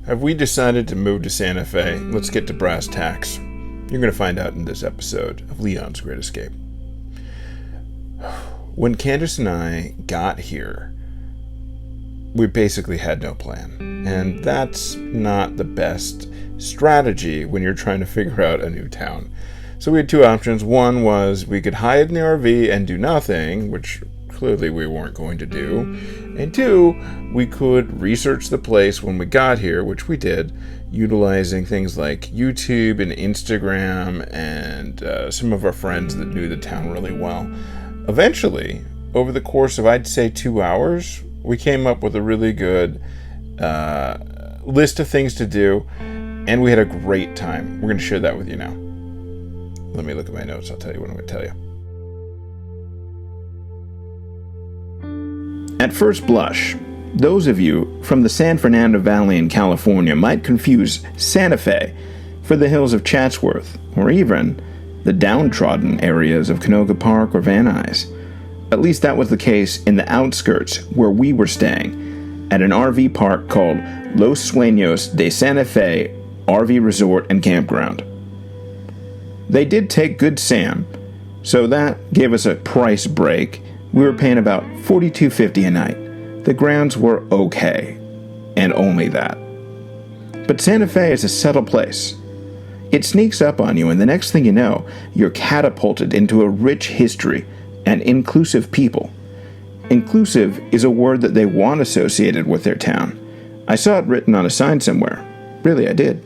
Have we decided to move to Santa Fe? Let's get to brass tacks. You're going to find out in this episode of Leon's Great Escape. When Candace and I got here, we basically had no plan. And that's not the best strategy when you're trying to figure out a new town. So we had two options. One was we could hide in the RV and do nothing, which clearly we weren't going to do. And two, we could research the place when we got here, which we did, utilizing things like YouTube and Instagram and some of our friends that knew the town really well. Eventually, over the course of, I'd say, 2 hours, we came up with a really good list of things to do, and we had a great time. We're going to share that with you now. Let me look at my notes. I'll tell you what I'm going to tell you. At first blush, those of you from the San Fernando Valley in California might confuse Santa Fe for the hills of Chatsworth, or even the downtrodden areas of Canoga Park or Van Nuys. At least that was the case in the outskirts where we were staying, at an RV park called Los Sueños de Santa Fe RV Resort and Campground. They did take good SAM, so that gave us a price break. We were paying about $42.50 a night. The grounds were okay, and only that. But Santa Fe is a subtle place. It sneaks up on you, and the next thing you know, you're catapulted into a rich history and inclusive people. Inclusive is a word that they want associated with their town. I saw it written on a sign somewhere. Really, I did.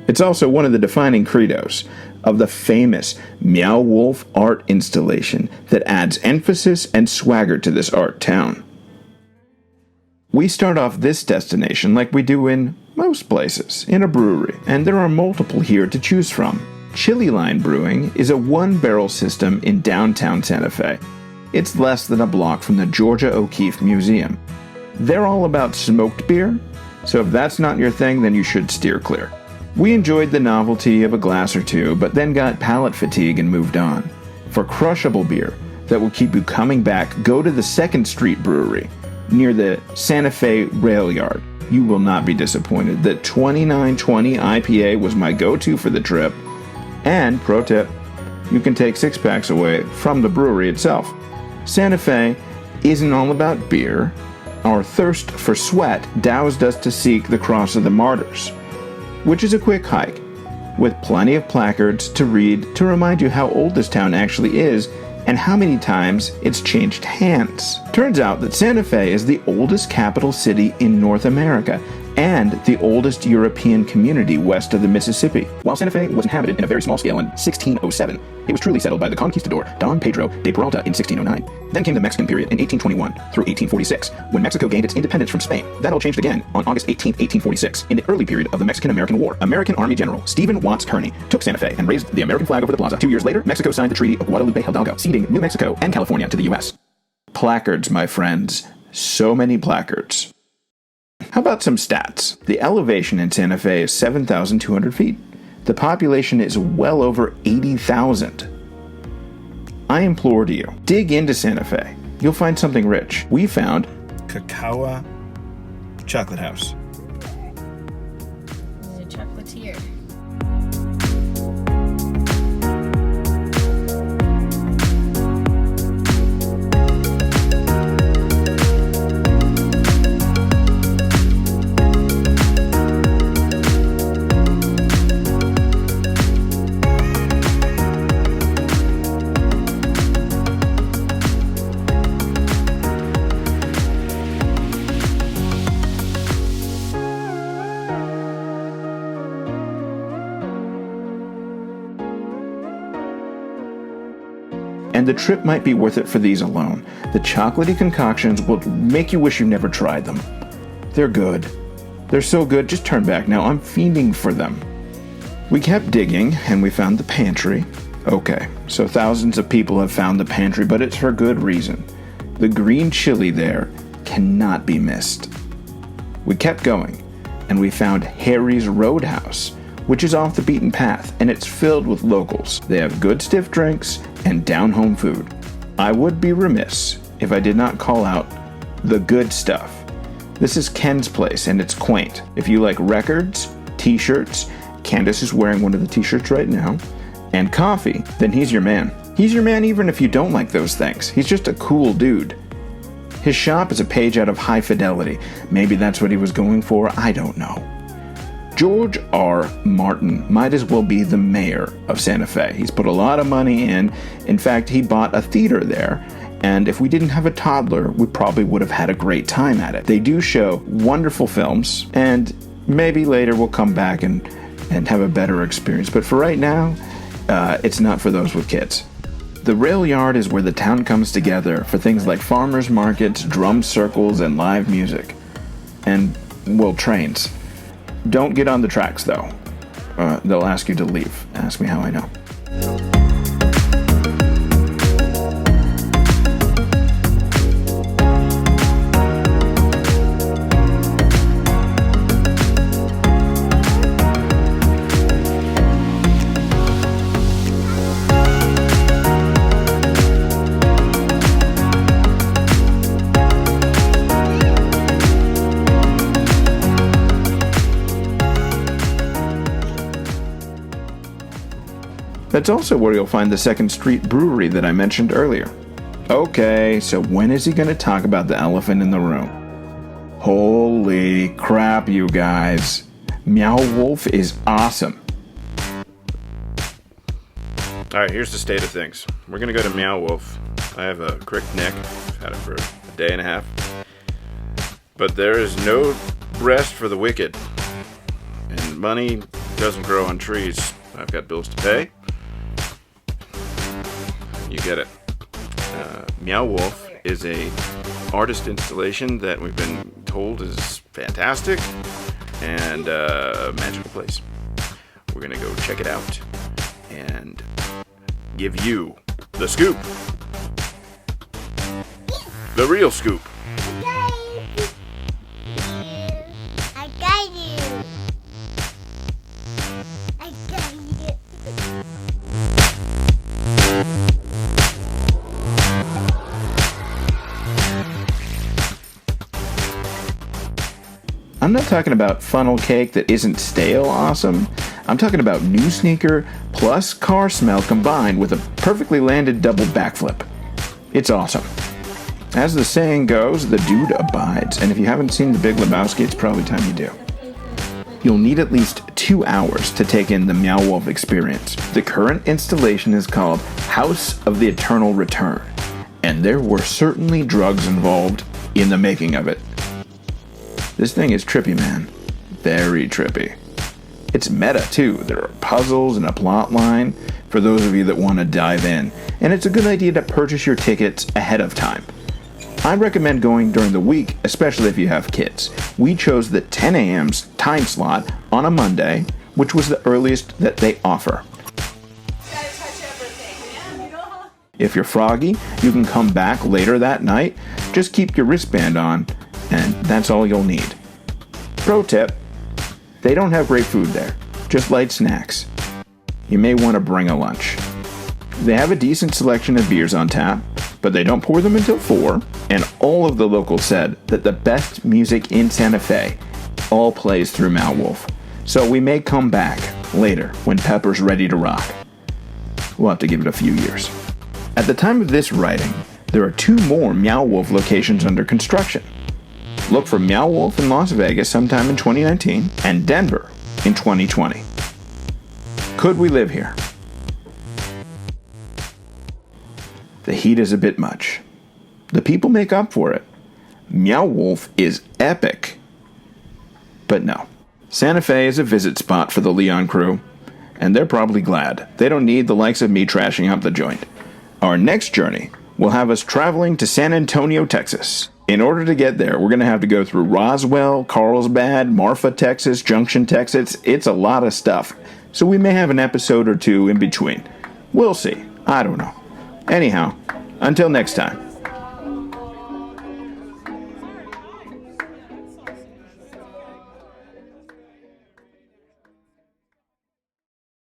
It's also one of the defining credos of the famous Meow Wolf art installation that adds emphasis and swagger to this art town. We start off this destination like we do in most places, in a brewery, and there are multiple here to choose from. Chili Line Brewing is a one-barrel system in downtown Santa Fe. It's less than a block from the Georgia O'Keeffe Museum. They're all about smoked beer, so if that's not your thing, then you should steer clear. We enjoyed the novelty of a glass or two, but then got palate fatigue and moved on. For crushable beer that will keep you coming back, go to the 2nd Street Brewery, near the Santa Fe Rail Yard. You will not be disappointed. The 2920 IPA was my go-to for the trip. And, pro tip, you can take 6-packs away from the brewery itself. Santa Fe isn't all about beer. Our thirst for sweat doused us to seek the Cross of the Martyrs, which is a quick hike, with plenty of placards to read to remind you how old this town actually is and how many times it's changed hands. Turns out that Santa Fe is the oldest capital city in North America and the oldest European community west of the Mississippi. While Santa Fe was inhabited in a very small scale in 1607, it was truly settled by the conquistador Don Pedro de Peralta in 1609. Then came the Mexican period in 1821 through 1846, when Mexico gained its independence from Spain. That all changed again on August 18, 1846, in the early period of the Mexican-American War. American Army General Stephen Watts Kearny took Santa Fe and raised the American flag over the plaza. 2 years later, Mexico signed the Treaty of Guadalupe Hidalgo, ceding New Mexico and California to the U.S. Placards, my friends. So many placards. How about some stats? The elevation in Santa Fe is 7,200 feet. The population is well over 80,000. I implore you, dig into Santa Fe. You'll find something rich. We found Cacao Chocolate House. He's a chocolatier. And the trip might be worth it for these alone. The chocolatey concoctions will make you wish you never tried them. They're good. They're so good, just turn back now. I'm fiending for them. We kept digging, and we found the pantry. Okay, so thousands of people have found the pantry, but it's for good reason. The green chili there cannot be missed. We kept going, and we found Harry's Roadhouse, which is off the beaten path, and it's filled with locals. They have good stiff drinks and down-home food. I would be remiss if I did not call out the good stuff. This is Ken's place, and it's quaint. If you like records, t-shirts, Candace is wearing one of the t-shirts right now, and coffee, then he's your man. He's your man even if you don't like those things. He's just a cool dude. His shop is a page out of High Fidelity. Maybe that's what he was going for, I don't know. George R. Martin might as well be the mayor of Santa Fe. He's put a lot of money in. In fact, he bought a theater there. And if we didn't have a toddler, we probably would have had a great time at it. They do show wonderful films, and maybe later we'll come back and have a better experience. But for right now, it's not for those with kids. The rail yard is where the town comes together for things like farmers markets, drum circles, and live music. And, well, trains. Don't get on the tracks, though. They'll ask you to leave. Ask me how I know. That's also where you'll find the 2nd Street Brewery that I mentioned earlier. Okay, so when is he going to talk about the elephant in the room? Holy crap, you guys. Meow Wolf is awesome. Alright, here's the state of things. We're going to go to Meow Wolf. I have a cricked neck. I've had it for a day and a half. But there is no rest for the wicked. And money doesn't grow on trees. I've got bills to pay. You get it. Meow Wolf is a artist installation that we've been told is fantastic and a magical place. We're gonna go check it out and give you the scoop. The real scoop. I got you. I'm not talking about funnel cake that isn't stale awesome. I'm talking about new sneaker plus car smell combined with a perfectly landed double backflip. It's awesome. As the saying goes, the dude abides, and if you haven't seen The Big Lebowski, it's probably time you do. You'll need at least 2 hours to take in the Meow Wolf experience. The current installation is called House of the Eternal Return, and there were certainly drugs involved in the making of it. This thing is trippy, man. Very trippy. It's meta, too. There are puzzles and a plot line for those of you that want to dive in, and it's a good idea to purchase your tickets ahead of time. I recommend going during the week, especially if you have kids. We chose the 10 a.m. time slot on a Monday, which was the earliest that they offer. If you're froggy, you can come back later that night. Just keep your wristband on, and that's all you'll need. Pro tip, they don't have great food there, just light snacks. You may want to bring a lunch. They have a decent selection of beers on tap, but they don't pour them until 4, and all of the locals said that the best music in Santa Fe all plays through Meow Wolf. So we may come back later when Pepper's ready to rock. We'll have to give it a few years. At the time of this writing, there are 2 more Meow Wolf locations under construction. Look for Meow Wolf in Las Vegas sometime in 2019 and Denver in 2020. Could we live here? The heat is a bit much. The people make up for it. Meow Wolf is epic. But no. Santa Fe is a visit spot for the Leon crew, and they're probably glad. They don't need the likes of me trashing up the joint. Our next journey will have us traveling to San Antonio, Texas. In order to get there, we're going to have to go through Roswell, Carlsbad, Marfa, Texas, Junction, Texas. It's a lot of stuff. So we may have an episode or 2 in between. We'll see. I don't know. Anyhow, until next time.